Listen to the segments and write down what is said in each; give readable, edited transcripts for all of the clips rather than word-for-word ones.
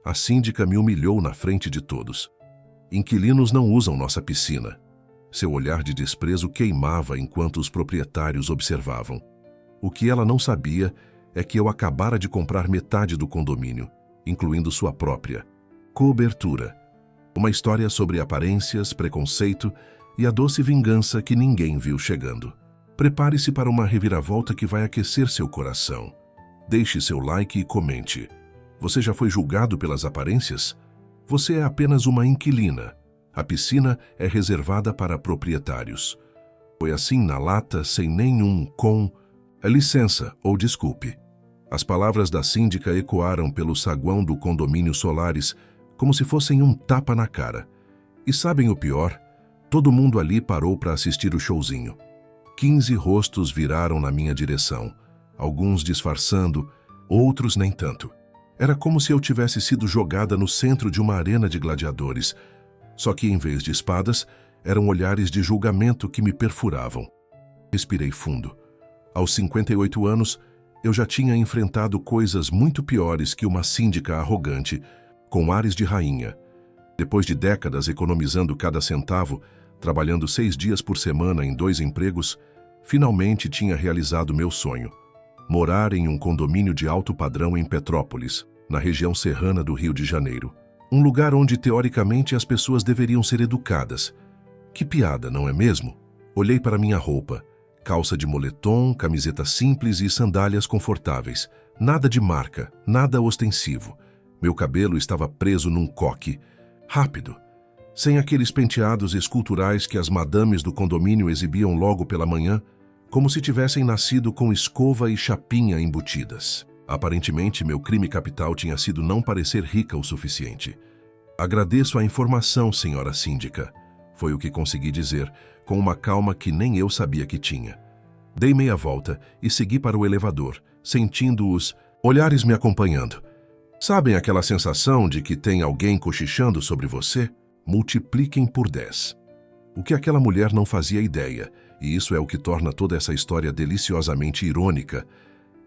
A síndica me humilhou na frente de todos. Inquilinos não usam nossa piscina. Seu olhar de desprezo queimava enquanto os proprietários observavam. O que ela não sabia é que eu acabara de comprar metade do condomínio, incluindo sua própria. Cobertura. Uma história sobre aparências, preconceito e a doce vingança que ninguém viu chegando. Prepare-se para uma reviravolta que vai aquecer seu coração. Deixe seu like e comente. Você já foi julgado pelas aparências? Você é apenas uma inquilina. A piscina é reservada para proprietários. Foi assim na lata, sem nenhum com licença ou desculpe. As palavras da síndica ecoaram pelo saguão do condomínio Solares como se fossem um tapa na cara. E sabem o pior? Todo mundo ali parou para assistir o showzinho. 15 rostos viraram na minha direção, alguns disfarçando, outros nem tanto. Era como se eu tivesse sido jogada no centro de uma arena de gladiadores, só que em vez de espadas, eram olhares de julgamento que me perfuravam. Respirei fundo. Aos 58 anos, eu já tinha enfrentado coisas muito piores que uma síndica arrogante, com ares de rainha. Depois de décadas economizando cada centavo, trabalhando 6 dias por semana em 2 empregos, finalmente tinha realizado meu sonho. Morar em um condomínio de alto padrão em Petrópolis, na região serrana do Rio de Janeiro. Um lugar onde, teoricamente, as pessoas deveriam ser educadas. Que piada, não é mesmo? Olhei para minha roupa. Calça de moletom, camiseta simples e sandálias confortáveis. Nada de marca, nada ostensivo. Meu cabelo estava preso num coque. Rápido. Sem aqueles penteados esculturais que as madames do condomínio exibiam logo pela manhã, como se tivessem nascido com escova e chapinha embutidas. Aparentemente, meu crime capital tinha sido não parecer rica o suficiente. Agradeço a informação, senhora síndica. Foi o que consegui dizer, com uma calma que nem eu sabia que tinha. Dei meia volta e segui para o elevador, sentindo os olhares me acompanhando. Sabem aquela sensação de que tem alguém cochichando sobre você? Multipliquem por 10. O que aquela mulher não fazia ideia, e isso é o que torna toda essa história deliciosamente irônica,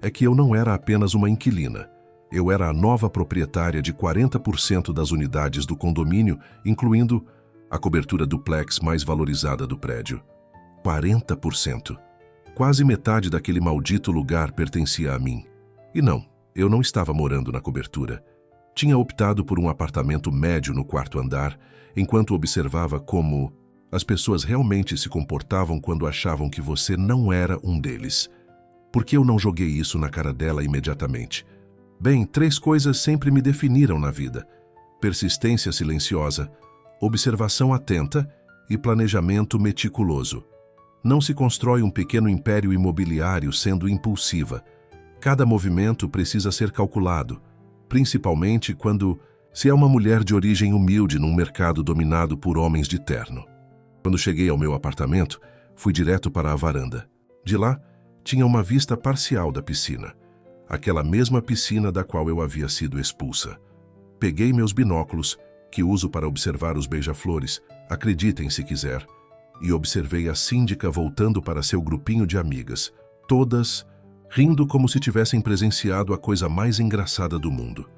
é que eu não era apenas uma inquilina. Eu era a nova proprietária de 40% das unidades do condomínio, incluindo a cobertura duplex mais valorizada do prédio. 40%. Quase metade daquele maldito lugar pertencia a mim. E não, eu não estava morando na cobertura. Tinha optado por um apartamento médio no 4º andar, enquanto observava como as pessoas realmente se comportavam quando achavam que você não era um deles. Por que eu não joguei isso na cara dela imediatamente? Bem, 3 coisas sempre me definiram na vida: persistência silenciosa, observação atenta e planejamento meticuloso. Não se constrói um pequeno império imobiliário sendo impulsiva. Cada movimento precisa ser calculado, principalmente quando se é uma mulher de origem humilde num mercado dominado por homens de terno. Quando cheguei ao meu apartamento, fui direto para a varanda. De lá, tinha uma vista parcial da piscina, aquela mesma piscina da qual eu havia sido expulsa. Peguei meus binóculos, que uso para observar os beija-flores, acreditem se quiser, e observei a síndica voltando para seu grupinho de amigas, todas rindo como se tivessem presenciado a coisa mais engraçada do mundo.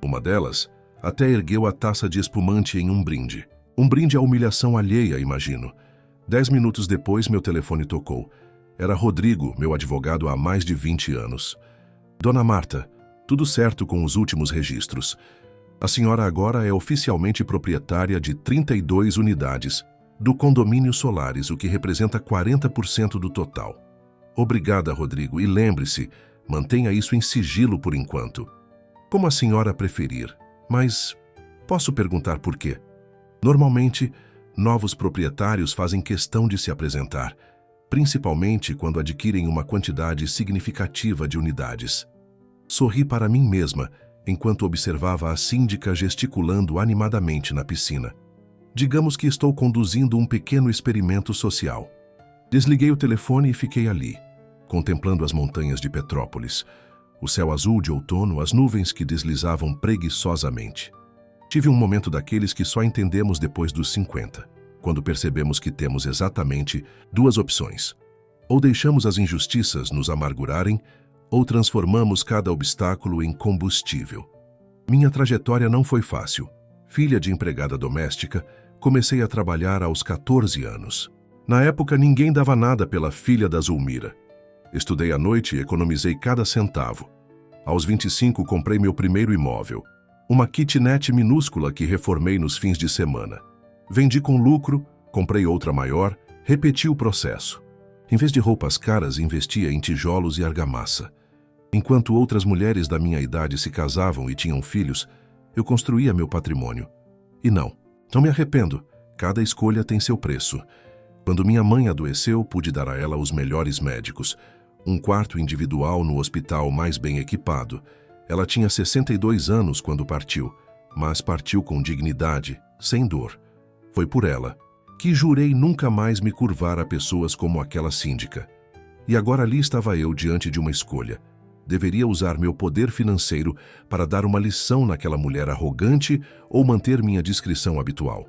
Uma delas até ergueu a taça de espumante em um brinde. Um brinde à humilhação alheia, imagino. 10 minutos depois, meu telefone tocou. Era Rodrigo, meu advogado há mais de 20 anos. Dona Marta, tudo certo com os últimos registros. A senhora agora é oficialmente proprietária de 32 unidades do condomínio Solares, o que representa 40% do total. Obrigada, Rodrigo, e lembre-se, mantenha isso em sigilo por enquanto. Como a senhora preferir, mas posso perguntar por quê? Normalmente, novos proprietários fazem questão de se apresentar, principalmente quando adquirem uma quantidade significativa de unidades. Sorri para mim mesma, enquanto observava a síndica gesticulando animadamente na piscina. Digamos que estou conduzindo um pequeno experimento social. Desliguei o telefone e fiquei ali, contemplando as montanhas de Petrópolis, o céu azul de outono, as nuvens que deslizavam preguiçosamente. Tive um momento daqueles que só entendemos depois dos 50, quando percebemos que temos exatamente 2 opções. Ou deixamos as injustiças nos amargurarem, ou transformamos cada obstáculo em combustível. Minha trajetória não foi fácil. Filha de empregada doméstica, comecei a trabalhar aos 14 anos. Na época, ninguém dava nada pela filha da Zulmira. Estudei à noite e economizei cada centavo. Aos 25, comprei meu primeiro imóvel, uma kitnet minúscula que reformei nos fins de semana. Vendi com lucro, comprei outra maior, repeti o processo. Em vez de roupas caras, investia em tijolos e argamassa. Enquanto outras mulheres da minha idade se casavam e tinham filhos, eu construía meu patrimônio. E não me arrependo. Cada escolha tem seu preço. Quando minha mãe adoeceu, pude dar a ela os melhores médicos. Um quarto individual no hospital mais bem equipado. Ela tinha 62 anos quando partiu, mas partiu com dignidade, sem dor. Foi por ela que jurei nunca mais me curvar a pessoas como aquela síndica. E agora ali estava eu diante de uma escolha. Deveria usar meu poder financeiro para dar uma lição naquela mulher arrogante ou manter minha discrição habitual.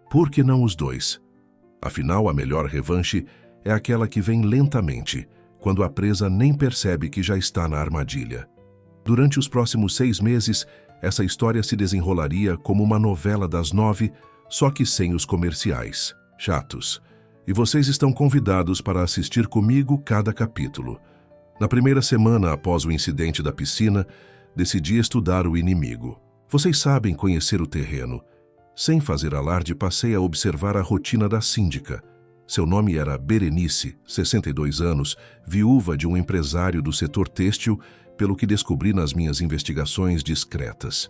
Por que não os dois? Afinal, a melhor revanche é aquela que vem lentamente, quando a presa nem percebe que já está na armadilha. Durante os próximos 6 meses, essa história se desenrolaria como uma novela das 9, só que sem os comerciais chatos. E vocês estão convidados para assistir comigo cada capítulo. Na primeira semana após o incidente da piscina, decidi estudar o inimigo. Vocês sabem conhecer o terreno. Sem fazer alarde, passei a observar a rotina da síndica. Seu nome era Berenice, 62 anos, viúva de um empresário do setor têxtil, pelo que descobri nas minhas investigações discretas.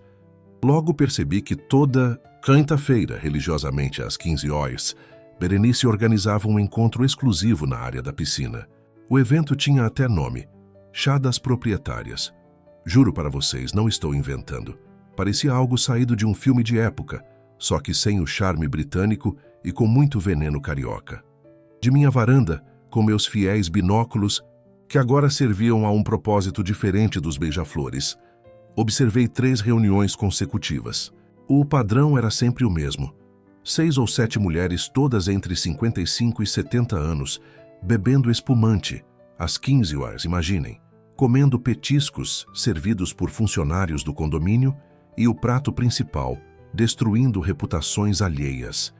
Logo percebi que toda quinta-feira, religiosamente às 15 horas, Berenice organizava um encontro exclusivo na área da piscina. O evento tinha até nome: Chá das Proprietárias. Juro para vocês, não estou inventando. Parecia algo saído de um filme de época, só que sem o charme britânico e com muito veneno carioca. De minha varanda, com meus fiéis binóculos, que agora serviam a um propósito diferente dos beija-flores, observei 3 reuniões consecutivas. O padrão era sempre o mesmo: 6 ou 7 mulheres, todas entre 55 e 70 anos, bebendo espumante, às 15 horas, imaginem, comendo petiscos servidos por funcionários do condomínio e o prato principal, destruindo reputações alheias.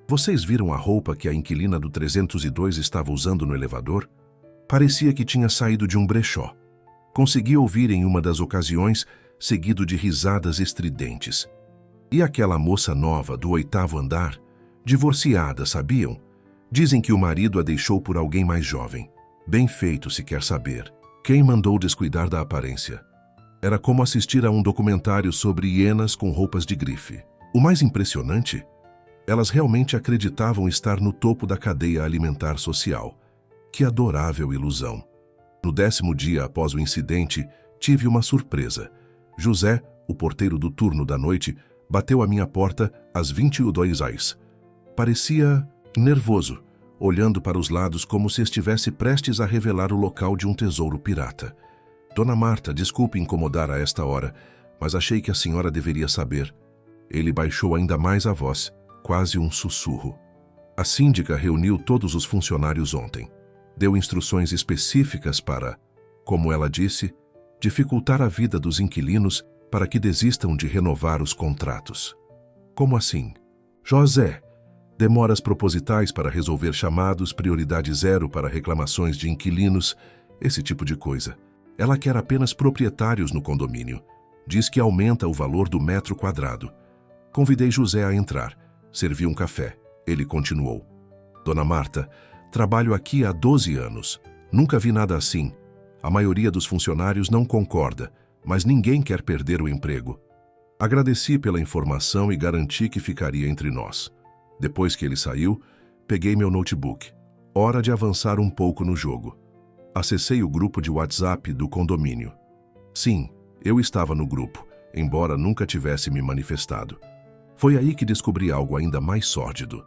Vocês viram a roupa que a inquilina do 302 estava usando no elevador? Parecia que tinha saído de um brechó. Consegui ouvir em uma das ocasiões, seguido de risadas estridentes. E aquela moça nova do 8º andar? Divorciada, sabiam? Dizem que o marido a deixou por alguém mais jovem. Bem feito, se quer saber. Quem mandou descuidar da aparência? Era como assistir a um documentário sobre hienas com roupas de grife. O mais impressionante? Elas realmente acreditavam estar no topo da cadeia alimentar social. Que adorável ilusão! No 10º dia após o incidente, tive uma surpresa. José, o porteiro do turno da noite, bateu à minha porta às 22 horas. Parecia nervoso, olhando para os lados como se estivesse prestes a revelar o local de um tesouro pirata. Dona Marta, desculpe incomodar a esta hora, mas achei que a senhora deveria saber. Ele baixou ainda mais a voz, quase um sussurro. A síndica reuniu todos os funcionários ontem. Deu instruções específicas para, como ela disse, dificultar a vida dos inquilinos para que desistam de renovar os contratos. Como assim? José, demoras propositais para resolver chamados, prioridade 0 para reclamações de inquilinos, esse tipo de coisa. Ela quer apenas proprietários no condomínio. Diz que aumenta o valor do metro quadrado. Convidei José a entrar. Servi um café. Ele continuou. Dona Marta, trabalho aqui há 12 anos. Nunca vi nada assim. A maioria dos funcionários não concorda, mas ninguém quer perder o emprego. Agradeci pela informação e garanti que ficaria entre nós. Depois que ele saiu, peguei meu notebook. Hora de avançar um pouco no jogo. Acessei o grupo de WhatsApp do condomínio. Sim, eu estava no grupo, embora nunca tivesse me manifestado. Foi aí que descobri algo ainda mais sórdido.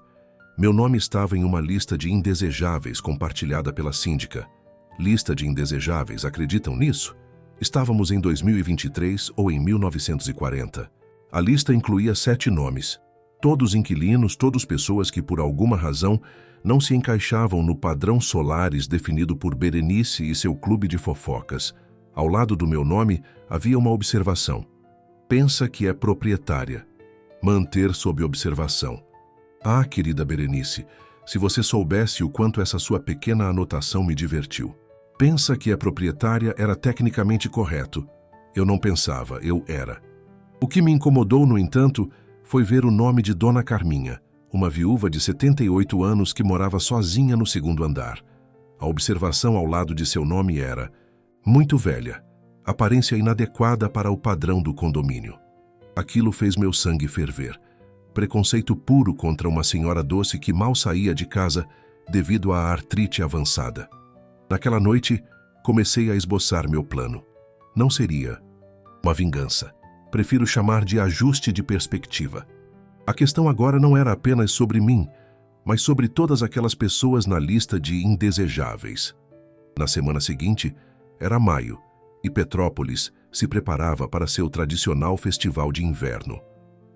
Meu nome estava em uma lista de indesejáveis compartilhada pela síndica. Lista de indesejáveis, acreditam nisso? Estávamos em 2023 ou em 1940. A lista incluía 7 nomes. Todos inquilinos, todas pessoas que por alguma razão não se encaixavam no padrão Solares definido por Berenice e seu clube de fofocas. Ao lado do meu nome havia uma observação. Pensa que é proprietária. Manter sob observação. Ah, querida Berenice, se você soubesse o quanto essa sua pequena anotação me divertiu. Pensa que é proprietária era tecnicamente correto. Eu não pensava, eu era. O que me incomodou, no entanto, foi ver o nome de Dona Carminha, uma viúva de 78 anos que morava sozinha no segundo andar. A observação ao lado de seu nome era: muito velha, aparência inadequada para o padrão do condomínio. Aquilo fez meu sangue ferver. Preconceito puro contra uma senhora doce que mal saía de casa devido à artrite avançada. Naquela noite, comecei a esboçar meu plano. Não seria uma vingança. Prefiro chamar de ajuste de perspectiva. A questão agora não era apenas sobre mim, mas sobre todas aquelas pessoas na lista de indesejáveis. Na semana seguinte, era maio, e Petrópolis se preparava para seu tradicional festival de inverno.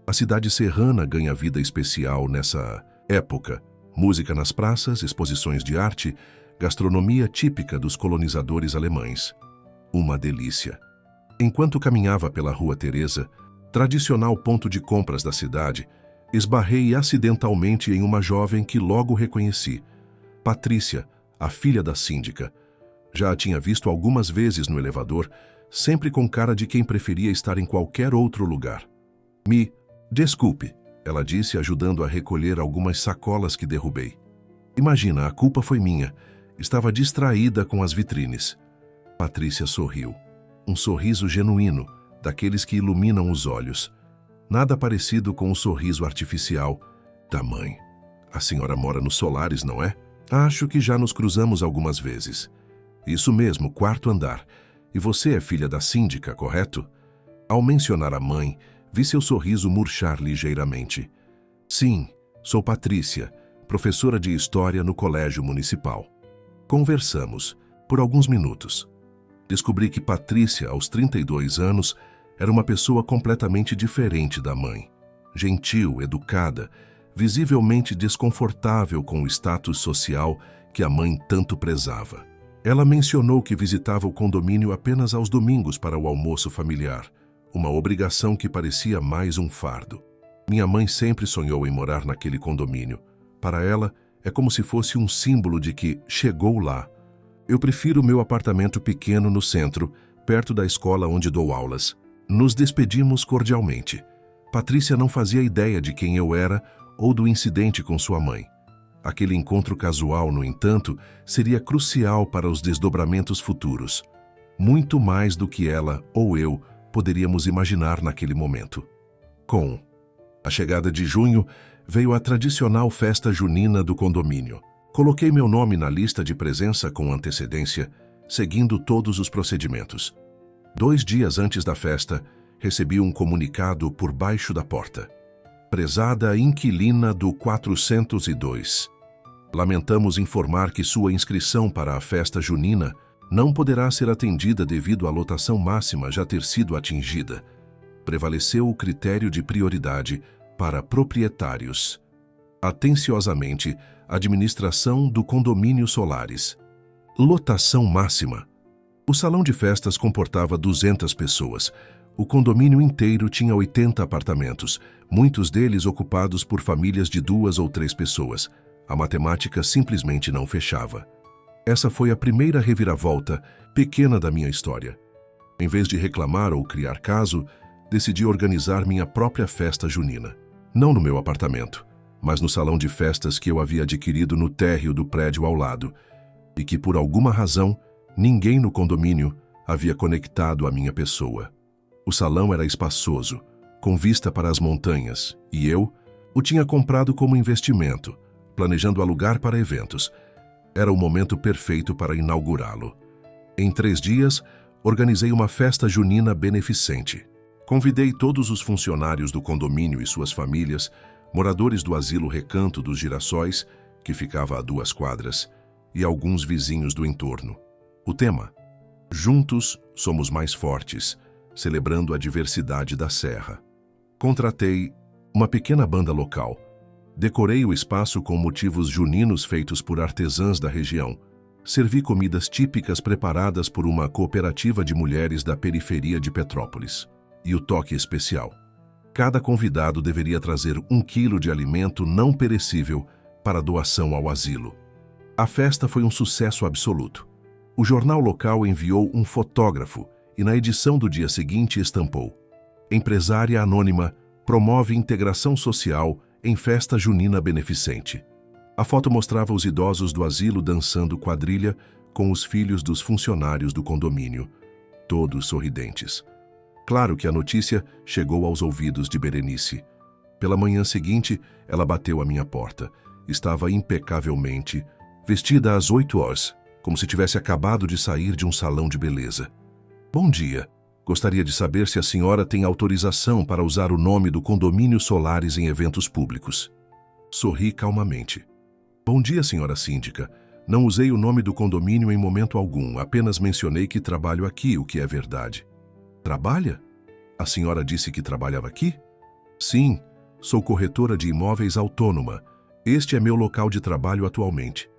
A cidade serrana ganha vida especial nessa época. Música nas praças, exposições de arte, gastronomia típica dos colonizadores alemães. Uma delícia. Enquanto caminhava pela Rua Teresa, tradicional ponto de compras da cidade, esbarrei acidentalmente em uma jovem que logo reconheci. Patrícia, a filha da síndica. Já a tinha visto algumas vezes no elevador, sempre com cara de quem preferia estar em qualquer outro lugar. Me desculpe, ela disse, ajudando a recolher algumas sacolas que derrubei. Imagina, a culpa foi minha. Estava distraída com as vitrines. Patrícia sorriu. Um sorriso genuíno, daqueles que iluminam os olhos. Nada parecido com o sorriso artificial da mãe. A senhora mora nos Solares, não é? Acho que já nos cruzamos algumas vezes. Isso mesmo, quarto andar. E você é filha da síndica, correto? Ao mencionar a mãe, vi seu sorriso murchar ligeiramente. Sim, sou Patrícia, professora de História no Colégio Municipal. Conversamos, por alguns minutos. Descobri que Patrícia, aos 32 anos, era uma pessoa completamente diferente da mãe. Gentil, educada, visivelmente desconfortável com o status social que a mãe tanto prezava. Ela mencionou que visitava o condomínio apenas aos domingos para o almoço familiar, uma obrigação que parecia mais um fardo. Minha mãe sempre sonhou em morar naquele condomínio. Para ela, é como se fosse um símbolo de que chegou lá. Eu prefiro meu apartamento pequeno no centro, perto da escola onde dou aulas. Nos despedimos cordialmente. Patrícia não fazia ideia de quem eu era ou do incidente com sua mãe. Aquele encontro casual, no entanto, seria crucial para os desdobramentos futuros. Muito mais do que ela ou eu poderíamos imaginar naquele momento. Com a chegada de junho, veio a tradicional festa junina do condomínio. Coloquei meu nome na lista de presença com antecedência, seguindo todos os procedimentos. 2 dias antes da festa, recebi um comunicado por baixo da porta. Prezada inquilina do 402. Lamentamos informar que sua inscrição para a festa junina não poderá ser atendida devido à lotação máxima já ter sido atingida. Prevaleceu o critério de prioridade para proprietários. Atenciosamente, administração do condomínio Solares. Lotação máxima. O salão de festas comportava 200 pessoas. O condomínio inteiro tinha 80 apartamentos, muitos deles ocupados por famílias de 2 ou 3 pessoas. A matemática simplesmente não fechava. Essa foi a primeira reviravolta pequena da minha história. Em vez de reclamar ou criar caso, decidi organizar minha própria festa junina. Não no meu apartamento, mas no salão de festas que eu havia adquirido no térreo do prédio ao lado, e que, por alguma razão, ninguém no condomínio havia conectado à minha pessoa. O salão era espaçoso, com vista para as montanhas, e eu o tinha comprado como investimento, planejando alugar para eventos. Era o momento perfeito para inaugurá-lo. Em 3 dias, organizei uma festa junina beneficente. Convidei todos os funcionários do condomínio e suas famílias, moradores do asilo Recanto dos Girassóis, que ficava a 2 quadras, e alguns vizinhos do entorno. O tema: Juntos somos mais fortes, celebrando a diversidade da Serra. Contratei uma pequena banda local. Decorei o espaço com motivos juninos feitos por artesãs da região. Servi comidas típicas preparadas por uma cooperativa de mulheres da periferia de Petrópolis. e o toque especial. Cada convidado deveria trazer 1 quilo de alimento não perecível para doação ao asilo. A festa foi um sucesso absoluto. O jornal local enviou um fotógrafo e na edição do dia seguinte estampou: empresária anônima promove integração social em festa junina beneficente. A foto mostrava os idosos do asilo dançando quadrilha com os filhos dos funcionários do condomínio, todos sorridentes. Claro que a notícia chegou aos ouvidos de Berenice. Pela manhã seguinte, ela bateu à minha porta. Estava impecavelmente vestida às 8 horas, como se tivesse acabado de sair de um salão de beleza. Bom dia. Gostaria de saber se a senhora tem autorização para usar o nome do condomínio Solares em eventos públicos. Sorri calmamente. Bom dia, senhora síndica. Não usei o nome do condomínio em momento algum, apenas mencionei que trabalho aqui, o que é verdade. Trabalha? A senhora disse que trabalhava aqui? Sim, sou corretora de imóveis autônoma. Este é meu local de trabalho atualmente.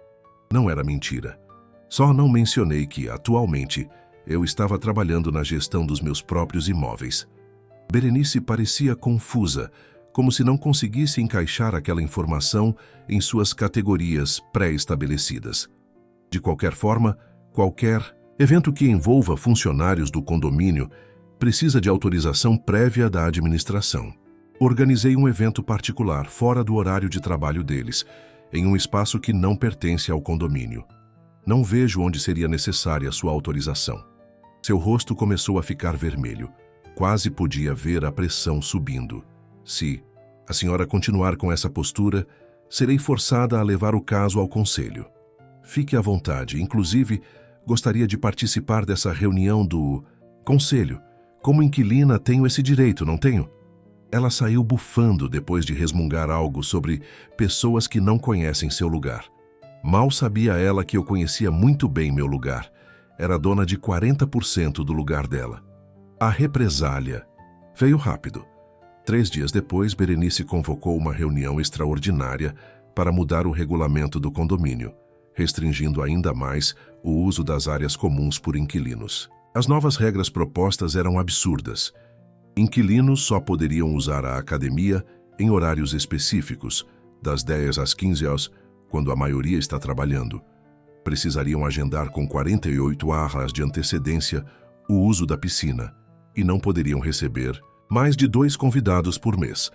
Não era mentira. Só não mencionei que, atualmente, eu estava trabalhando na gestão dos meus próprios imóveis. Berenice parecia confusa, como se não conseguisse encaixar aquela informação em suas categorias pré-estabelecidas. De qualquer forma, qualquer evento que envolva funcionários do condomínio precisa de autorização prévia da administração. Organizei um evento particular, fora do horário de trabalho deles, em um espaço que não pertence ao condomínio. Não vejo onde seria necessária sua autorização. Seu rosto começou a ficar vermelho. Quase podia ver a pressão subindo. Se a senhora continuar com essa postura, serei forçada a levar o caso ao conselho. Fique à vontade, inclusive, gostaria de participar dessa reunião do conselho. Como inquilina, tenho esse direito, não tenho? Ela saiu bufando depois de resmungar algo sobre pessoas que não conhecem seu lugar. Mal sabia ela que eu conhecia muito bem meu lugar. Era dona de 40% do lugar dela. A represália veio rápido. 3 dias depois, Berenice convocou uma reunião extraordinária para mudar o regulamento do condomínio, restringindo ainda mais o uso das áreas comuns por inquilinos. As novas regras propostas eram absurdas. Inquilinos só poderiam usar a academia em horários específicos, das 10 às 15 horas, quando a maioria está trabalhando. Precisariam agendar com 48 horas de antecedência o uso da piscina e não poderiam receber mais de 2 convidados por mês.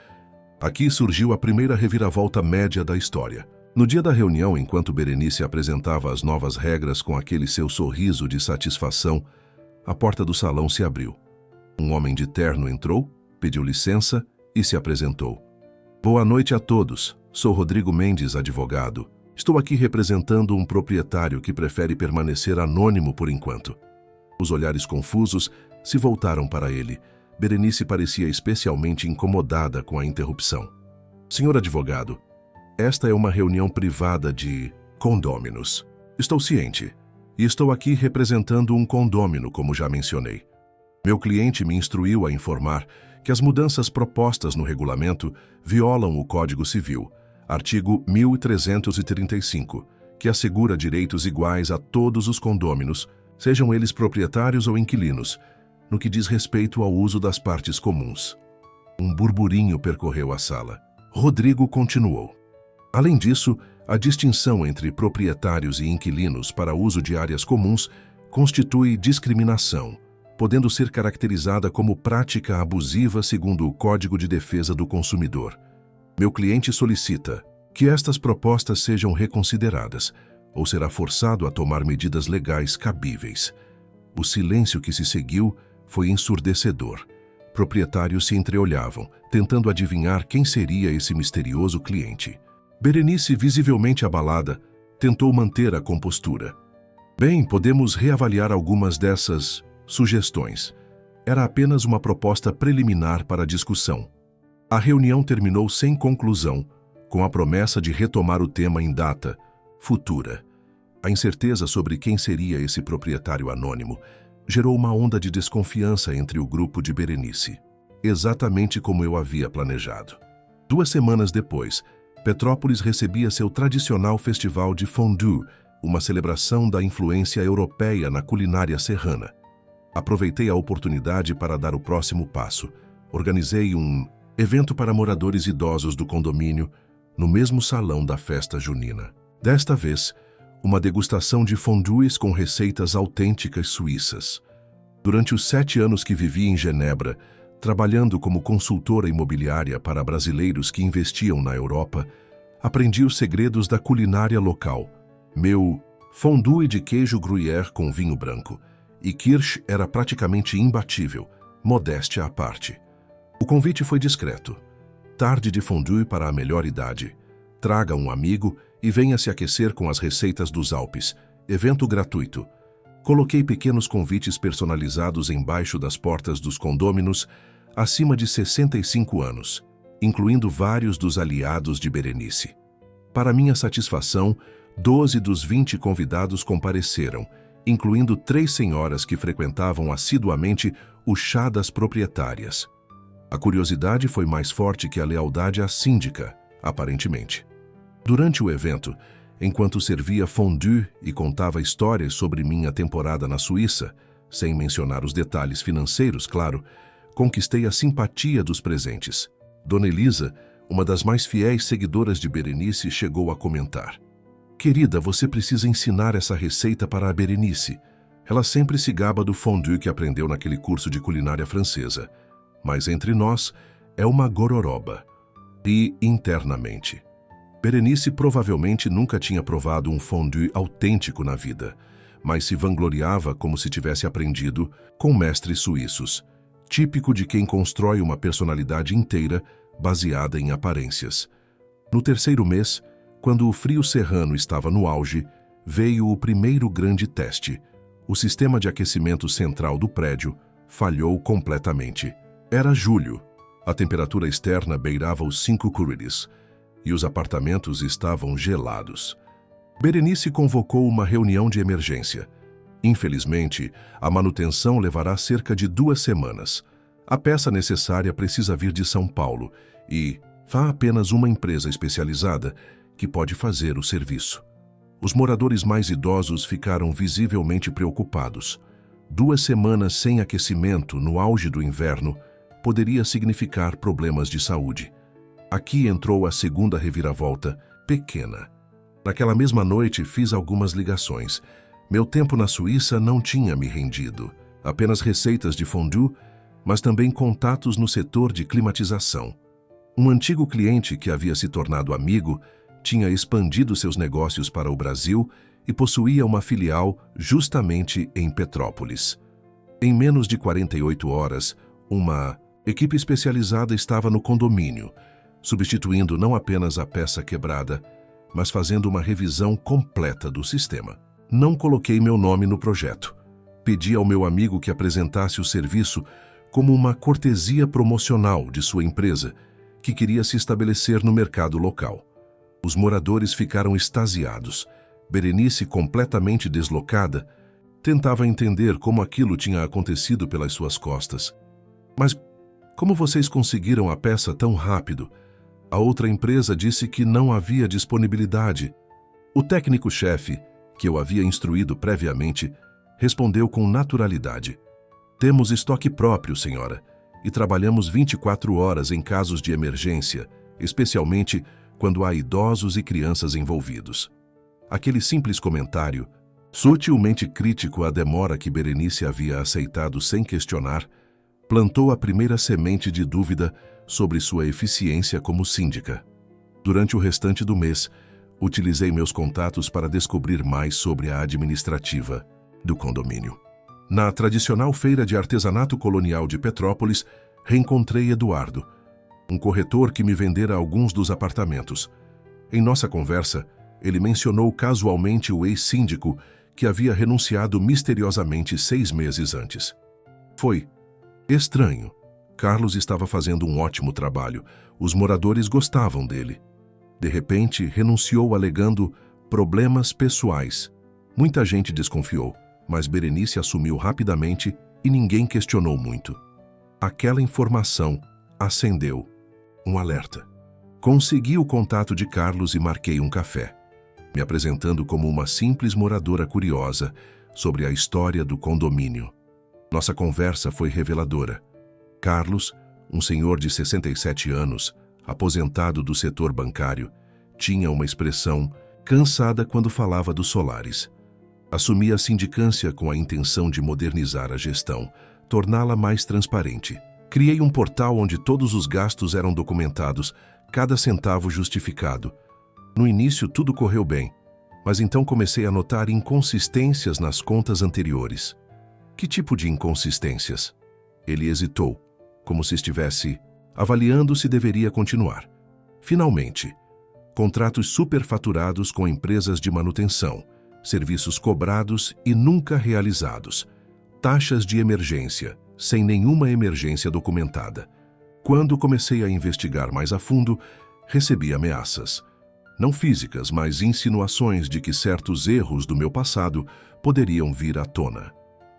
Aqui surgiu a primeira reviravolta média da história. No dia da reunião, enquanto Berenice apresentava as novas regras com aquele seu sorriso de satisfação, a porta do salão se abriu. Um homem de terno entrou, pediu licença e se apresentou. Boa noite a todos. Sou Rodrigo Mendes, advogado. Estou aqui representando um proprietário que prefere permanecer anônimo por enquanto. Os olhares confusos se voltaram para ele. Berenice parecia especialmente incomodada com a interrupção. Senhor advogado, esta é uma reunião privada de condôminos. Estou ciente. E estou aqui representando um condômino, como já mencionei. Meu cliente me instruiu a informar que as mudanças propostas no regulamento violam o Código Civil, artigo 1335, que assegura direitos iguais a todos os condôminos, sejam eles proprietários ou inquilinos, no que diz respeito ao uso das partes comuns. Um burburinho percorreu a sala. Rodrigo continuou. Além disso, a distinção entre proprietários e inquilinos para uso de áreas comuns constitui discriminação, podendo ser caracterizada como prática abusiva segundo o Código de Defesa do Consumidor. Meu cliente solicita que estas propostas sejam reconsideradas ou será forçado a tomar medidas legais cabíveis. O silêncio que se seguiu foi ensurdecedor. Proprietários se entreolhavam, tentando adivinhar quem seria esse misterioso cliente. Berenice, visivelmente abalada, tentou manter a compostura. Bem, podemos reavaliar algumas dessas sugestões. Era apenas uma proposta preliminar para a discussão. A reunião terminou sem conclusão, com a promessa de retomar o tema em data futura. A incerteza sobre quem seria esse proprietário anônimo gerou uma onda de desconfiança entre o grupo de Berenice, exatamente como eu havia planejado. 2 semanas depois, Petrópolis recebia seu tradicional festival de fondue, uma celebração da influência europeia na culinária serrana. Aproveitei a oportunidade para dar o próximo passo. Organizei um evento para moradores idosos do condomínio no mesmo salão da festa junina. Desta vez, uma degustação de fondues com receitas autênticas suíças. Durante os 7 anos que vivi em Genebra, trabalhando como consultora imobiliária para brasileiros que investiam na Europa, aprendi os segredos da culinária local. Meu fondue de queijo gruyère com vinho branco e kirsch era praticamente imbatível, modéstia à parte. O convite foi discreto. Tarde de fondue para a melhor idade. Traga um amigo e venha se aquecer com as receitas dos Alpes. Evento gratuito. Coloquei pequenos convites personalizados embaixo das portas dos condôminos acima de 65 anos, incluindo vários dos aliados de Berenice. Para minha satisfação, 12 dos 20 convidados compareceram, incluindo 3 senhoras que frequentavam assiduamente o chá das proprietárias. A curiosidade foi mais forte que a lealdade à síndica, aparentemente. Durante o evento, enquanto servia fondue e contava histórias sobre minha temporada na Suíça, sem mencionar os detalhes financeiros, claro, conquistei a simpatia dos presentes. Dona Elisa, uma das mais fiéis seguidoras de Berenice, chegou a comentar: "Querida, você precisa ensinar essa receita para a Berenice. Ela sempre se gaba do fondue que aprendeu naquele curso de culinária francesa. Mas entre nós, é uma gororoba." E, internamente, Berenice provavelmente nunca tinha provado um fondue autêntico na vida, mas se vangloriava como se tivesse aprendido com mestres suíços, típico de quem constrói uma personalidade inteira baseada em aparências. No 3º mês, quando o frio serrano estava no auge, veio o primeiro grande teste. O sistema de aquecimento central do prédio falhou completamente. Era julho. A temperatura externa beirava os 5 Curides e os apartamentos estavam gelados. Berenice convocou uma reunião de emergência. Infelizmente, a manutenção levará cerca de 2 semanas. A peça necessária precisa vir de São Paulo e há apenas uma empresa especializada que pode fazer o serviço. Os moradores mais idosos ficaram visivelmente preocupados. 2 semanas sem aquecimento no auge do inverno poderia significar problemas de saúde. Aqui entrou a segunda reviravolta, pequena. Naquela mesma noite fiz algumas ligações. Meu tempo na Suíça não tinha me rendido. Apenas receitas de fondue, mas também contatos no setor de climatização. Um antigo cliente que havia se tornado amigo tinha expandido seus negócios para o Brasil e possuía uma filial justamente em Petrópolis. Em menos de 48 horas, uma equipe especializada estava no condomínio, substituindo não apenas a peça quebrada, mas fazendo uma revisão completa do sistema. Não coloquei meu nome no projeto. Pedi ao meu amigo que apresentasse o serviço como uma cortesia promocional de sua empresa, que queria se estabelecer no mercado local. Os moradores ficaram extasiados. Berenice, completamente deslocada, tentava entender como aquilo tinha acontecido pelas suas costas. "Mas como vocês conseguiram a peça tão rápido?" A outra empresa disse que não havia disponibilidade. O técnico-chefe, que eu havia instruído previamente, respondeu com naturalidade: "Temos estoque próprio, senhora, e trabalhamos 24 horas em casos de emergência, especialmente quando há idosos e crianças envolvidos." Aquele simples comentário, sutilmente crítico à demora que Berenice havia aceitado sem questionar, plantou a primeira semente de dúvida sobre sua eficiência como síndica. Durante o restante do mês, utilizei meus contatos para descobrir mais sobre a administrativa do condomínio. Na tradicional feira de artesanato colonial de Petrópolis, reencontrei Eduardo, um corretor que me vendera alguns dos apartamentos. Em nossa conversa, ele mencionou casualmente o ex-síndico que havia renunciado misteriosamente 6 meses antes. Foi estranho. Carlos estava fazendo um ótimo trabalho. Os moradores gostavam dele. De repente, renunciou alegando problemas pessoais. Muita gente desconfiou, mas Berenice assumiu rapidamente e ninguém questionou muito. Aquela informação acendeu um alerta. Consegui o contato de Carlos e marquei um café, me apresentando como uma simples moradora curiosa sobre a história do condomínio. Nossa conversa foi reveladora. Carlos, um senhor de 67 anos, aposentado do setor bancário, tinha uma expressão cansada quando falava dos solares. Assumia a sindicância com a intenção de modernizar a gestão, torná-la mais transparente. Criei um portal onde todos os gastos eram documentados, cada centavo justificado. No início tudo correu bem, mas então comecei a notar inconsistências nas contas anteriores. Que tipo de inconsistências? Ele hesitou, como se estivesse avaliando se deveria continuar. Finalmente, contratos superfaturados com empresas de manutenção, serviços cobrados e nunca realizados, taxas de emergência, sem nenhuma emergência documentada. Quando comecei a investigar mais a fundo, recebi ameaças. Não físicas, mas insinuações de que certos erros do meu passado poderiam vir à tona.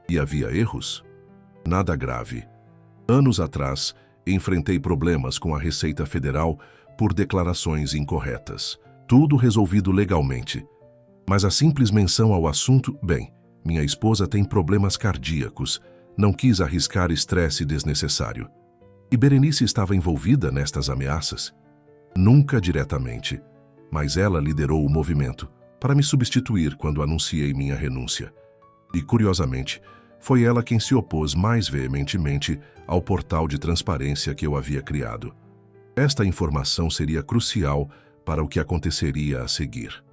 E havia erros? Nada grave. Anos atrás, enfrentei problemas com a Receita Federal por declarações incorretas. Tudo resolvido legalmente. Mas a simples menção ao assunto, bem, minha esposa tem problemas cardíacos, não quis arriscar estresse desnecessário. E Berenice estava envolvida nestas ameaças? Nunca diretamente, mas ela liderou o movimento para me substituir quando anunciei minha renúncia. E, curiosamente, foi ela quem se opôs mais veementemente ao portal de transparência que eu havia criado. Esta informação seria crucial para o que aconteceria a seguir.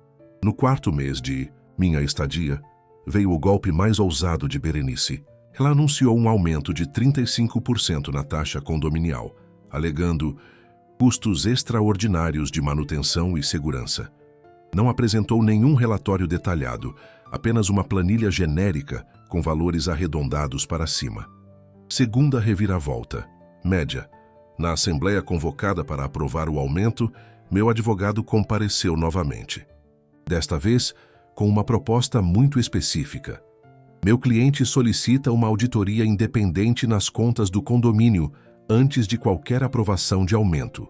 No 4º mês de minha estadia, veio o golpe mais ousado de Berenice. Ela anunciou um aumento de 35% na taxa condominial, alegando custos extraordinários de manutenção e segurança. Não apresentou nenhum relatório detalhado, apenas uma planilha genérica com valores arredondados para cima. Segunda reviravolta. Média. Na assembleia convocada para aprovar o aumento, meu advogado compareceu novamente. Desta vez, com uma proposta muito específica. Meu cliente solicita uma auditoria independente nas contas do condomínio antes de qualquer aprovação de aumento.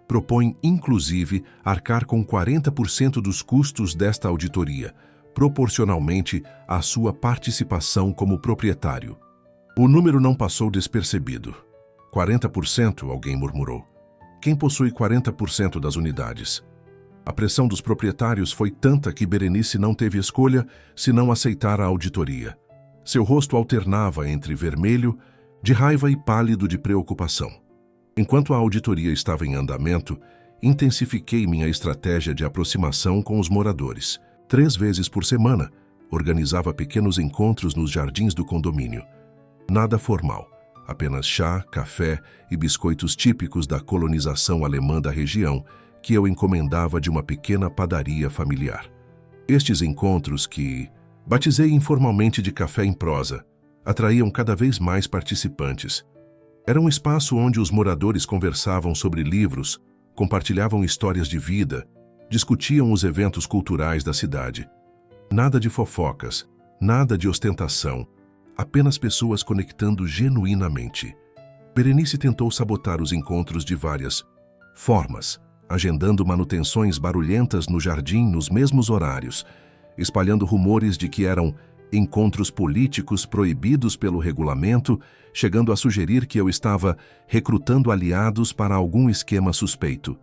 Propõe, inclusive, arcar com 40% dos custos desta auditoria, proporcionalmente à sua participação como proprietário. O número não passou despercebido. 40%, alguém murmurou. Quem possui 40% das unidades? A pressão dos proprietários foi tanta que Berenice não teve escolha senão aceitar a auditoria. Seu rosto alternava entre vermelho, de raiva e pálido de preocupação. Enquanto a auditoria estava em andamento, intensifiquei minha estratégia de aproximação com os moradores. 3 vezes por semana, organizava pequenos encontros nos jardins do condomínio. Nada formal, apenas chá, café e biscoitos típicos da colonização alemã da região, que eu encomendava de uma pequena padaria familiar. Estes encontros, que batizei informalmente de café em prosa, atraíam cada vez mais participantes. Era um espaço onde os moradores conversavam sobre livros, compartilhavam histórias de vida, discutiam os eventos culturais da cidade. Nada de fofocas, nada de ostentação, apenas pessoas conectando genuinamente. Berenice tentou sabotar os encontros de várias formas, agendando manutenções barulhentas no jardim nos mesmos horários, espalhando rumores de que eram encontros políticos proibidos pelo regulamento, chegando a sugerir que eu estava recrutando aliados para algum esquema suspeito.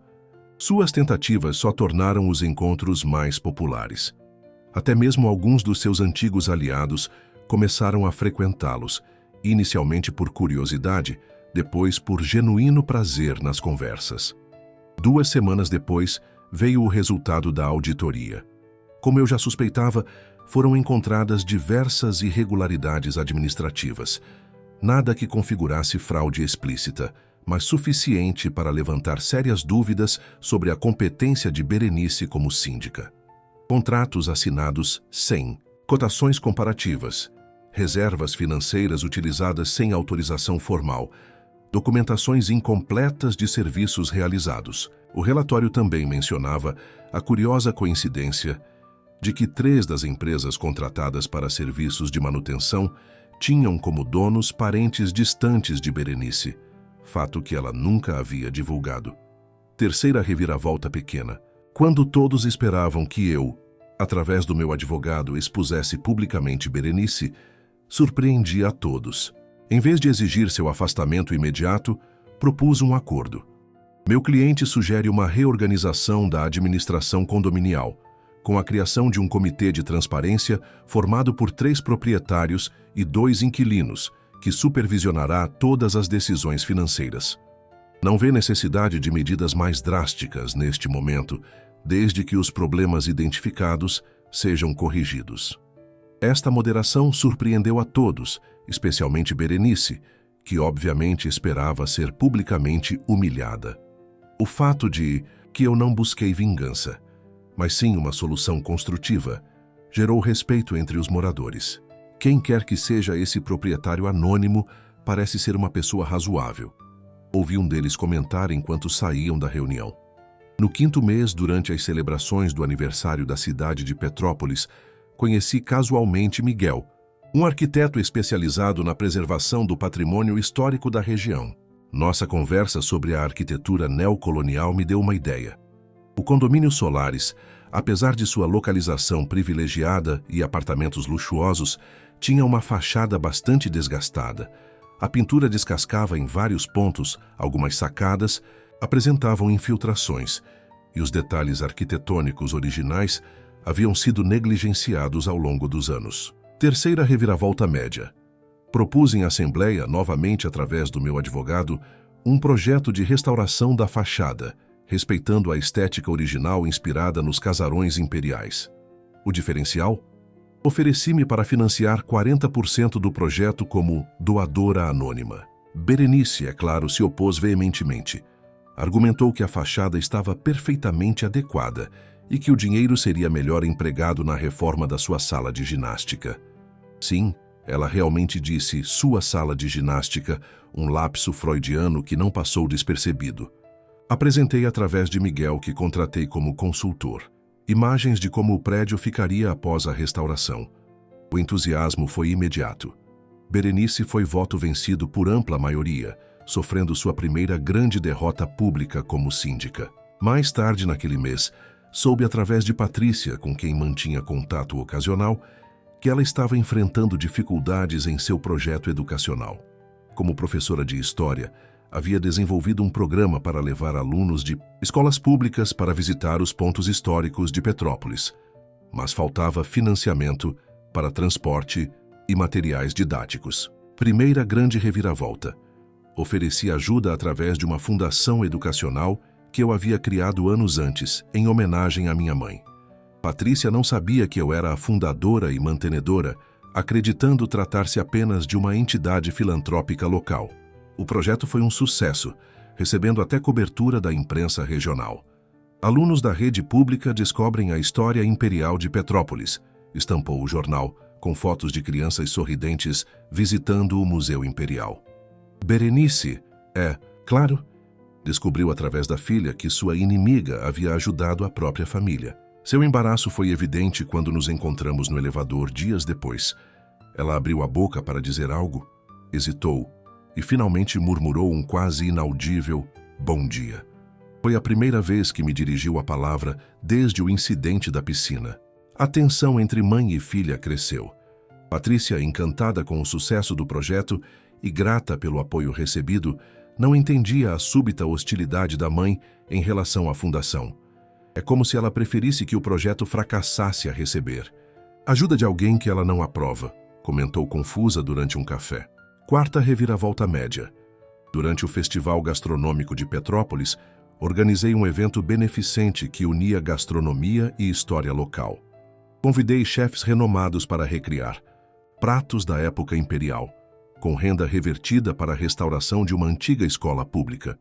Suas tentativas só tornaram os encontros mais populares. Até mesmo alguns dos seus antigos aliados começaram a frequentá-los, inicialmente por curiosidade, depois por genuíno prazer nas conversas. 2 semanas depois, veio o resultado da auditoria. Como eu já suspeitava, foram encontradas diversas irregularidades administrativas. Nada que configurasse fraude explícita, mas suficiente para levantar sérias dúvidas sobre a competência de Berenice como síndica. Contratos assinados sem cotações comparativas, reservas financeiras utilizadas sem autorização formal, documentações incompletas de serviços realizados. O relatório também mencionava a curiosa coincidência de que 3 das empresas contratadas para serviços de manutenção tinham como donos parentes distantes de Berenice, fato que ela nunca havia divulgado. Terceira reviravolta pequena. Quando todos esperavam que eu, através do meu advogado, expusesse publicamente Berenice, surpreendia a todos. Em vez de exigir seu afastamento imediato, propus um acordo. Meu cliente sugere uma reorganização da administração condominial, com a criação de um comitê de transparência formado por 3 proprietários e 2 inquilinos, que supervisionará todas as decisões financeiras. Não vê necessidade de medidas mais drásticas neste momento, desde que os problemas identificados sejam corrigidos. Esta moderação surpreendeu a todos, especialmente Berenice, que obviamente esperava ser publicamente humilhada. O fato de que eu não busquei vingança, mas sim uma solução construtiva, gerou respeito entre os moradores. Quem quer que seja esse proprietário anônimo parece ser uma pessoa razoável. Ouvi um deles comentar enquanto saíam da reunião. No 5º mês, durante as celebrações do aniversário da cidade de Petrópolis, conheci casualmente Miguel, um arquiteto especializado na preservação do patrimônio histórico da região. Nossa conversa sobre a arquitetura neocolonial me deu uma ideia. O condomínio Solares, apesar de sua localização privilegiada e apartamentos luxuosos, tinha uma fachada bastante desgastada. A pintura descascava em vários pontos, algumas sacadas apresentavam infiltrações, e os detalhes arquitetônicos originais haviam sido negligenciados ao longo dos anos. Terceira reviravolta média. Propus em assembleia, novamente através do meu advogado, um projeto de restauração da fachada, respeitando a estética original inspirada nos casarões imperiais. O diferencial? Ofereci-me para financiar 40% do projeto como doadora anônima. Berenice, é claro, se opôs veementemente. Argumentou que a fachada estava perfeitamente adequada e que o dinheiro seria melhor empregado na reforma da sua sala de ginástica. Sim, ela realmente disse sua sala de ginástica, um lapso freudiano que não passou despercebido. Apresentei através de Miguel, que contratei como consultor, imagens de como o prédio ficaria após a restauração. O entusiasmo foi imediato. Berenice foi voto vencido por ampla maioria, sofrendo sua primeira grande derrota pública como síndica. Mais tarde naquele mês, soube através de Patrícia, com quem mantinha contato ocasional, que ela estava enfrentando dificuldades em seu projeto educacional. Como professora de História, havia desenvolvido um programa para levar alunos de escolas públicas para visitar os pontos históricos de Petrópolis, mas faltava financiamento para transporte e materiais didáticos. Primeira grande reviravolta. Ofereci ajuda através de uma fundação educacional que eu havia criado anos antes, em homenagem à minha mãe. Patrícia não sabia que eu era a fundadora e mantenedora, acreditando tratar-se apenas de uma entidade filantrópica local. O projeto foi um sucesso, recebendo até cobertura da imprensa regional. Alunos da rede pública descobrem a história imperial de Petrópolis, estampou o jornal, com fotos de crianças sorridentes visitando o Museu Imperial. Berenice, claro, descobriu através da filha que sua inimiga havia ajudado a própria família. Seu embaraço foi evidente quando nos encontramos no elevador dias depois. Ela abriu a boca para dizer algo, hesitou e finalmente murmurou um quase inaudível bom dia. Foi a primeira vez que me dirigiu a palavra desde o incidente da piscina. A tensão entre mãe e filha cresceu. Patrícia, encantada com o sucesso do projeto e grata pelo apoio recebido, não entendia a súbita hostilidade da mãe em relação à fundação. É como se ela preferisse que o projeto fracassasse a receber. Ajuda de alguém que ela não aprova, comentou confusa durante um café. Quarta reviravolta média. Durante o Festival Gastronômico de Petrópolis, organizei um evento beneficente que unia gastronomia e história local. Convidei chefes renomados para recriar pratos da época imperial, com renda revertida para a restauração de uma antiga escola pública.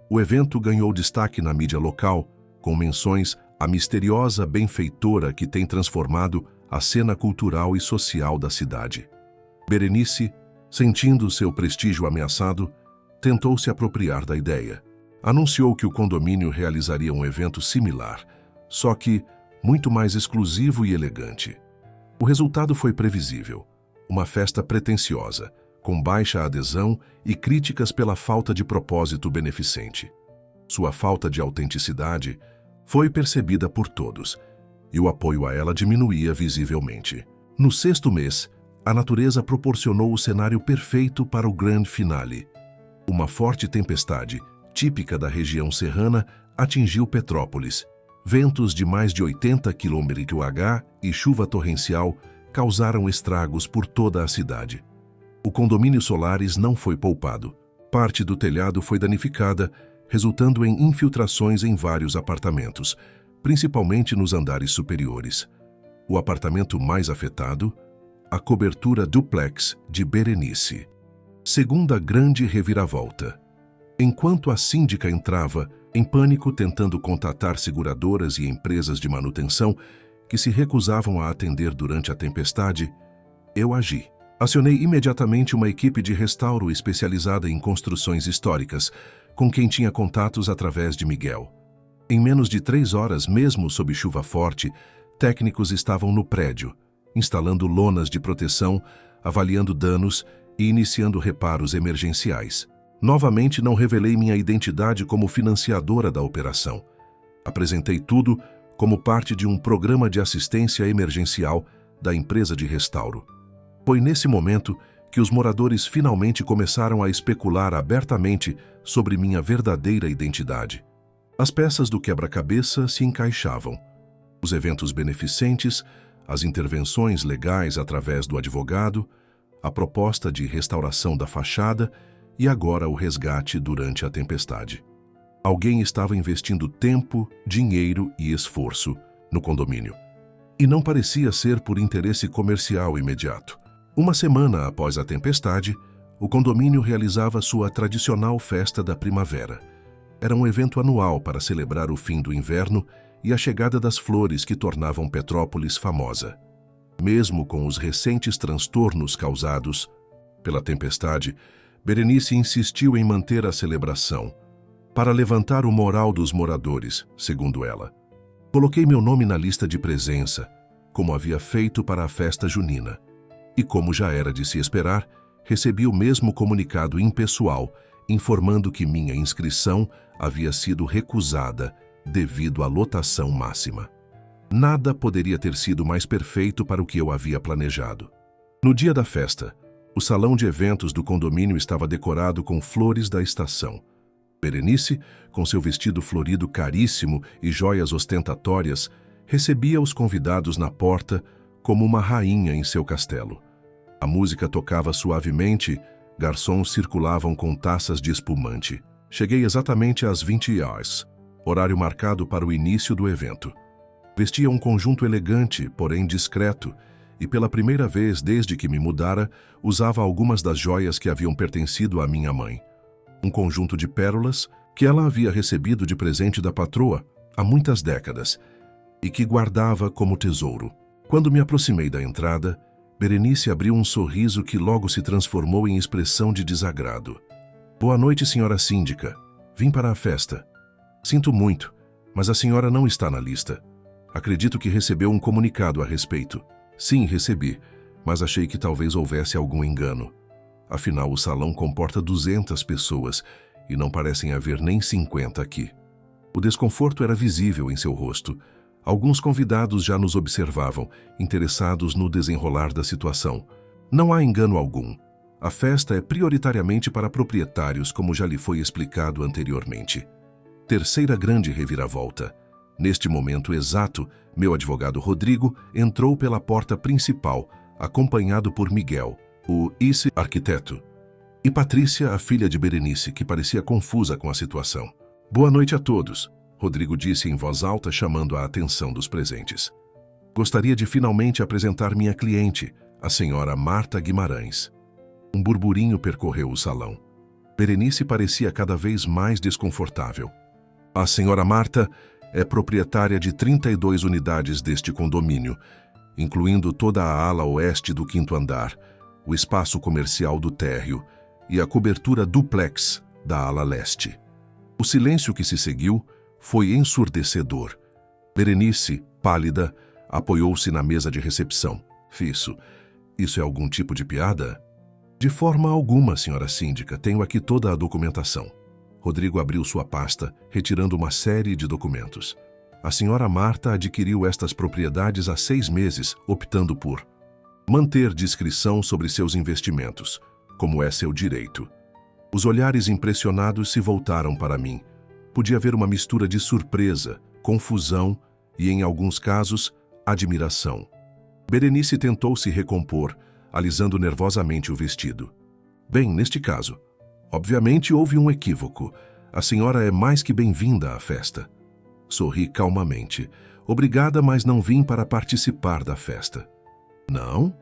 O evento ganhou destaque na mídia local, com menções à misteriosa benfeitora que tem transformado a cena cultural e social da cidade. Berenice, sentindo seu prestígio ameaçado, tentou se apropriar da ideia. Anunciou que o condomínio realizaria um evento similar, só que muito mais exclusivo e elegante. O resultado foi previsível. Uma festa pretensiosa, com baixa adesão e críticas pela falta de propósito beneficente. Sua falta de autenticidade foi percebida por todos, e o apoio a ela diminuía visivelmente. No 6º mês, A natureza proporcionou o cenário perfeito para o grande finale. Uma forte tempestade, típica da região serrana, atingiu Petrópolis. Ventos de mais de 80 km/h e chuva torrencial causaram estragos por toda a cidade. O condomínio Solaris não foi poupado. Parte do telhado foi danificada, resultando em infiltrações em vários apartamentos, principalmente nos andares superiores. O apartamento mais afetado, a cobertura duplex de Berenice. Segunda grande reviravolta. Enquanto a síndica entrava, em pânico, tentando contatar seguradoras e empresas de manutenção que se recusavam a atender durante a tempestade, eu agi. Acionei imediatamente uma equipe de restauro especializada em construções históricas, com quem tinha contatos através de Miguel. Em menos de 3 horas, mesmo sob chuva forte, técnicos estavam no prédio, instalando lonas de proteção, avaliando danos e iniciando reparos emergenciais. Novamente não revelei minha identidade como financiadora da operação. Apresentei tudo como parte de um programa de assistência emergencial da empresa de restauro. Foi nesse momento que os moradores finalmente começaram a especular abertamente sobre minha verdadeira identidade. As peças do quebra-cabeça se encaixavam. Os eventos beneficentes, as intervenções legais através do advogado, a proposta de restauração da fachada e agora o resgate durante a tempestade. Alguém estava investindo tempo, dinheiro e esforço no condomínio. E não parecia ser por interesse comercial imediato. Uma semana após a tempestade, o condomínio realizava sua tradicional festa da primavera. Era um evento anual para celebrar o fim do inverno e a chegada das flores que tornavam Petrópolis famosa. Mesmo com os recentes transtornos causados pela tempestade, Berenice insistiu em manter a celebração, para levantar o moral dos moradores, segundo ela. Coloquei meu nome na lista de presença, como havia feito para a festa junina. E como já era de se esperar, recebi o mesmo comunicado impessoal, informando que minha inscrição havia sido recusada devido à lotação máxima. Nada poderia ter sido mais perfeito para o que eu havia planejado. No dia da festa, o salão de eventos do condomínio estava decorado com flores da estação. Berenice, com seu vestido florido caríssimo e joias ostentatórias, recebia os convidados na porta como uma rainha em seu castelo. A música tocava suavemente, garçons circulavam com taças de espumante. Cheguei exatamente às 20 horas, horário marcado para o início do evento. Vestia um conjunto elegante, porém discreto, e pela primeira vez desde que me mudara, usava algumas das joias que haviam pertencido à minha mãe. Um conjunto de pérolas que ela havia recebido de presente da patroa há muitas décadas e que guardava como tesouro. Quando me aproximei da entrada, Berenice abriu um sorriso que logo se transformou em expressão de desagrado. Boa noite, senhora síndica. Vim para a festa. Sinto muito, mas a senhora não está na lista. Acredito que recebeu um comunicado a respeito. Sim, recebi, mas achei que talvez houvesse algum engano. Afinal, o salão comporta 200 pessoas e não parecem haver nem 50 aqui. O desconforto era visível em seu rosto. Alguns convidados já nos observavam, interessados no desenrolar da situação. Não há engano algum. A festa é prioritariamente para proprietários, como já lhe foi explicado anteriormente. Terceira grande reviravolta. Neste momento exato, meu advogado Rodrigo entrou pela porta principal, acompanhado por Miguel, o arquiteto, e Patrícia, a filha de Berenice, que parecia confusa com a situação. Boa noite a todos, Rodrigo disse em voz alta, chamando a atenção dos presentes. Gostaria de finalmente apresentar minha cliente, a senhora Marta Guimarães. Um burburinho percorreu o salão. Berenice parecia cada vez mais desconfortável. A senhora Marta é proprietária de 32 unidades deste condomínio, incluindo toda a ala oeste do 5º andar, o espaço comercial do térreo e a cobertura duplex da ala leste. O silêncio que se seguiu foi ensurdecedor. Berenice, pálida, apoiou-se na mesa de recepção. Isso é algum tipo de piada? De forma alguma, senhora síndica, tenho aqui toda a documentação. Rodrigo abriu sua pasta, retirando uma série de documentos. A senhora Marta adquiriu estas propriedades há 6 meses, optando por... Manter discrição sobre seus investimentos, como é seu direito. Os olhares impressionados se voltaram para mim. Podia haver uma mistura de surpresa, confusão e, em alguns casos, admiração. Berenice tentou se recompor, alisando nervosamente o vestido. Bem, neste caso, obviamente houve um equívoco. A senhora é mais que bem-vinda à festa. Sorri calmamente. Obrigada, mas não vim para participar da festa. Não?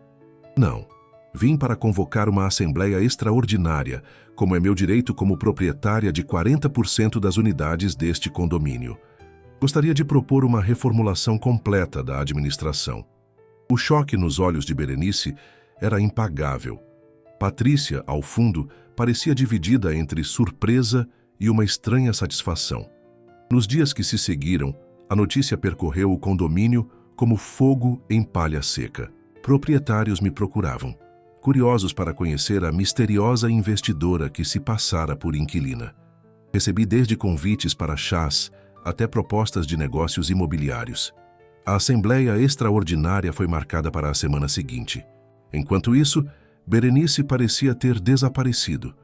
Não. Vim para convocar uma assembleia extraordinária, como é meu direito como proprietária de 40% das unidades deste condomínio. Gostaria de propor uma reformulação completa da administração. O choque nos olhos de Berenice era impagável. Patrícia, ao fundo, parecia dividida entre surpresa e uma estranha satisfação. Nos dias que se seguiram, a notícia percorreu o condomínio como fogo em palha seca. Proprietários me procuravam, curiosos para conhecer a misteriosa investidora que se passara por inquilina. Recebi desde convites para chás até propostas de negócios imobiliários. A assembleia extraordinária foi marcada para a semana seguinte. Enquanto isso, Berenice parecia ter desaparecido.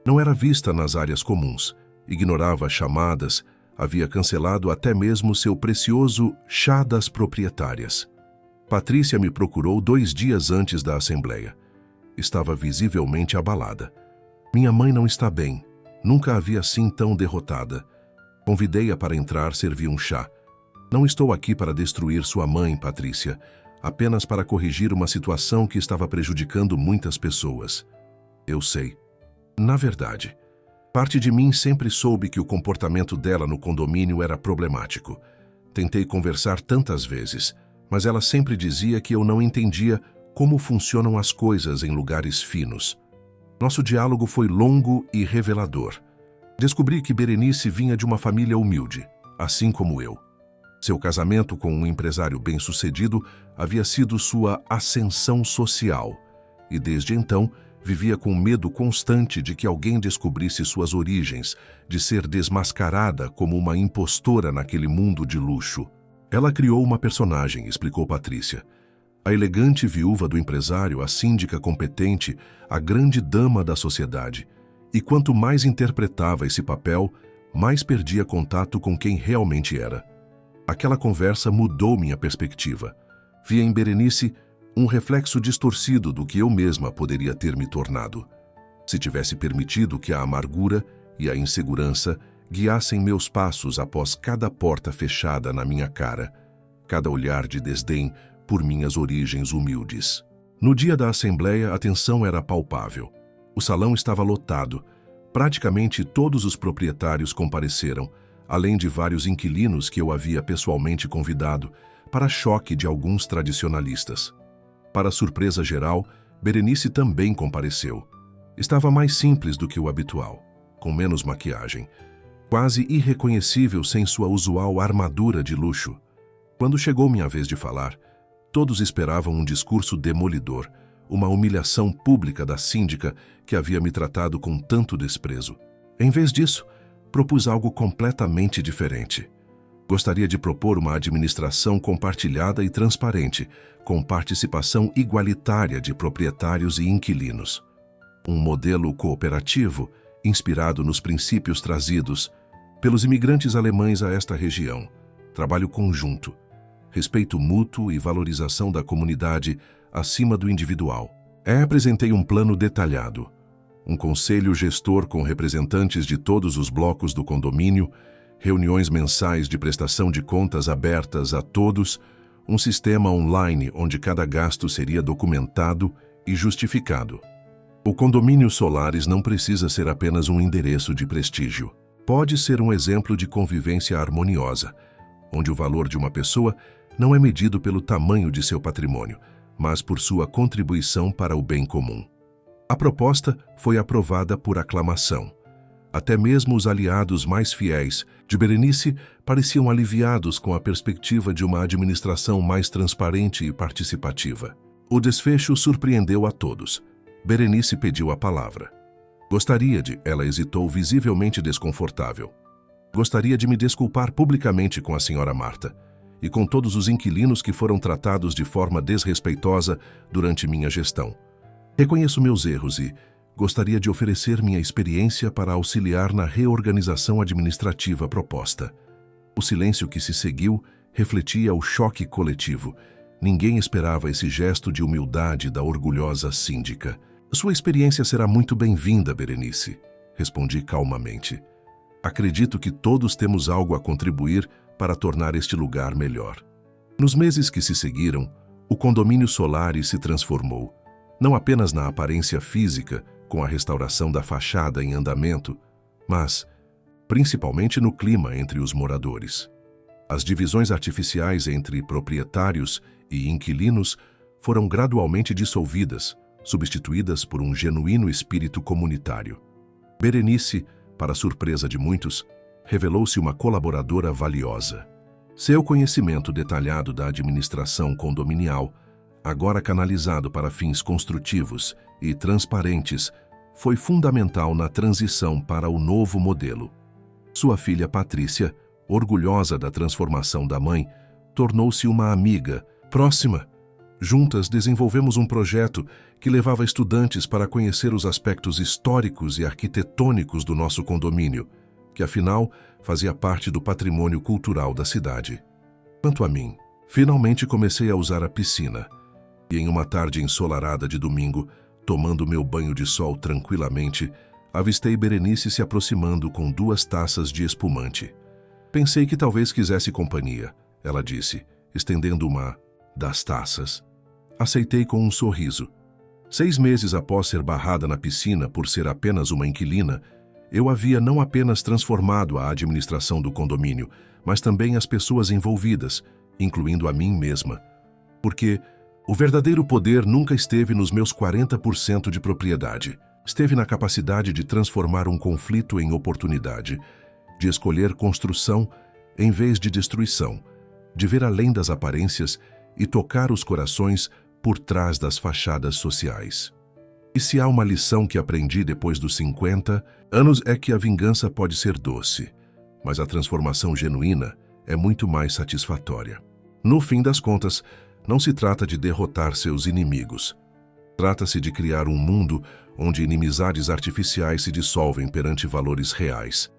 Não era vista nas áreas comuns, ignorava chamadas, havia cancelado até mesmo seu precioso chá das proprietárias. Patrícia me procurou 2 dias antes da assembleia. Estava visivelmente abalada. Minha mãe não está bem. Nunca a vi assim tão derrotada. Convidei-a para entrar, servi um chá. Não estou aqui para destruir sua mãe, Patrícia, apenas para corrigir uma situação que estava prejudicando muitas pessoas. Eu sei. Na verdade, parte de mim sempre soube que o comportamento dela no condomínio era problemático. Tentei conversar tantas vezes, mas ela sempre dizia que eu não entendia como funcionam as coisas em lugares finos. Nosso diálogo foi longo e revelador. Descobri que Berenice vinha de uma família humilde, assim como eu. Seu casamento com um empresário bem-sucedido havia sido sua ascensão social, e desde então vivia com medo constante de que alguém descobrisse suas origens, de ser desmascarada como uma impostora naquele mundo de luxo. Ela criou uma personagem, explicou Patrícia. A elegante viúva do empresário, a síndica competente, a grande dama da sociedade. E quanto mais interpretava esse papel, mais perdia contato com quem realmente era. Aquela conversa mudou minha perspectiva. Via em Berenice um reflexo distorcido do que eu mesma poderia ter me tornado. Se tivesse permitido que a amargura e a insegurança guiassem meus passos após cada porta fechada na minha cara, cada olhar de desdém por minhas origens humildes. No dia da assembleia, a tensão era palpável. O salão estava lotado. Praticamente todos os proprietários compareceram, além de vários inquilinos que eu havia pessoalmente convidado, para choque de alguns tradicionalistas. Para surpresa geral, Berenice também compareceu. Estava mais simples do que o habitual, com menos maquiagem, quase irreconhecível sem sua usual armadura de luxo. Quando chegou minha vez de falar, todos esperavam um discurso demolidor, uma humilhação pública da síndica que havia me tratado com tanto desprezo. Em vez disso, propus algo completamente diferente. Gostaria de propor uma administração compartilhada e transparente, com participação igualitária de proprietários e inquilinos. Um modelo cooperativo, inspirado nos princípios trazidos pelos imigrantes alemães a esta região. Trabalho conjunto, respeito mútuo e valorização da comunidade acima do individual. Apresentei um plano detalhado, um conselho gestor com representantes de todos os blocos do condomínio, reuniões mensais de prestação de contas abertas a todos, um sistema online onde cada gasto seria documentado e justificado. O condomínio Solares não precisa ser apenas um endereço de prestígio. Pode ser um exemplo de convivência harmoniosa, onde o valor de uma pessoa não é medido pelo tamanho de seu patrimônio, mas por sua contribuição para o bem comum. A proposta foi aprovada por aclamação. Até mesmo os aliados mais fiéis de Berenice pareciam aliviados com a perspectiva de uma administração mais transparente e participativa. O desfecho surpreendeu a todos. Berenice pediu a palavra. Ela hesitou, visivelmente desconfortável. Gostaria de me desculpar publicamente com a senhora Marta e com todos os inquilinos que foram tratados de forma desrespeitosa durante minha gestão. Reconheço meus erros e gostaria de oferecer minha experiência para auxiliar na reorganização administrativa proposta. O silêncio que se seguiu refletia o choque coletivo. Ninguém esperava esse gesto de humildade da orgulhosa síndica. Sua experiência será muito bem-vinda, Berenice, respondi calmamente. Acredito que todos temos algo a contribuir para tornar este lugar melhor. Nos meses que se seguiram, o condomínio Solari se transformou, não apenas na aparência física, com a restauração da fachada em andamento, mas principalmente no clima entre os moradores. As divisões artificiais entre proprietários e inquilinos foram gradualmente dissolvidas, substituídas por um genuíno espírito comunitário. Berenice, para surpresa de muitos, revelou-se uma colaboradora valiosa. Seu conhecimento detalhado da administração condominial, agora canalizado para fins construtivos e transparentes, foi fundamental na transição para o novo modelo. Sua filha Patrícia, orgulhosa da transformação da mãe, tornou-se uma amiga próxima. Juntas desenvolvemos um projeto que levava estudantes para conhecer os aspectos históricos e arquitetônicos do nosso condomínio, que afinal fazia parte do patrimônio cultural da cidade. Quanto a mim, finalmente comecei a usar a piscina, e em uma tarde ensolarada de domingo, tomando meu banho de sol tranquilamente, avistei Berenice se aproximando com 2 taças de espumante. Pensei que talvez quisesse companhia, ela disse, estendendo uma das taças. Aceitei com um sorriso. 6 meses após ser barrada na piscina por ser apenas uma inquilina, eu havia não apenas transformado a administração do condomínio, mas também as pessoas envolvidas, incluindo a mim mesma. Porque o verdadeiro poder nunca esteve nos meus 40% de propriedade. Esteve na capacidade de transformar um conflito em oportunidade, de escolher construção em vez de destruição, de ver além das aparências e tocar os corações por trás das fachadas sociais. E se há uma lição que aprendi depois dos 50 anos é que a vingança pode ser doce, mas a transformação genuína é muito mais satisfatória. No fim das contas, não se trata de derrotar seus inimigos. Trata-se de criar um mundo onde inimizades artificiais se dissolvem perante valores reais.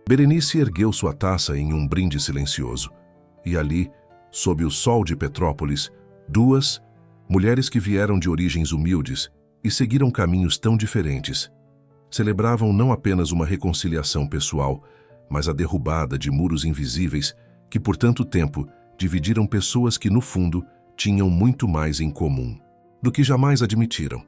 Berenice ergueu sua taça em um brinde silencioso. E ali, sob o sol de Petrópolis, 2 mulheres que vieram de origens humildes e seguiram caminhos tão diferentes, celebravam não apenas uma reconciliação pessoal, mas a derrubada de muros invisíveis que por tanto tempo dividiram pessoas que, no fundo, tinham muito mais em comum do que jamais admitiram.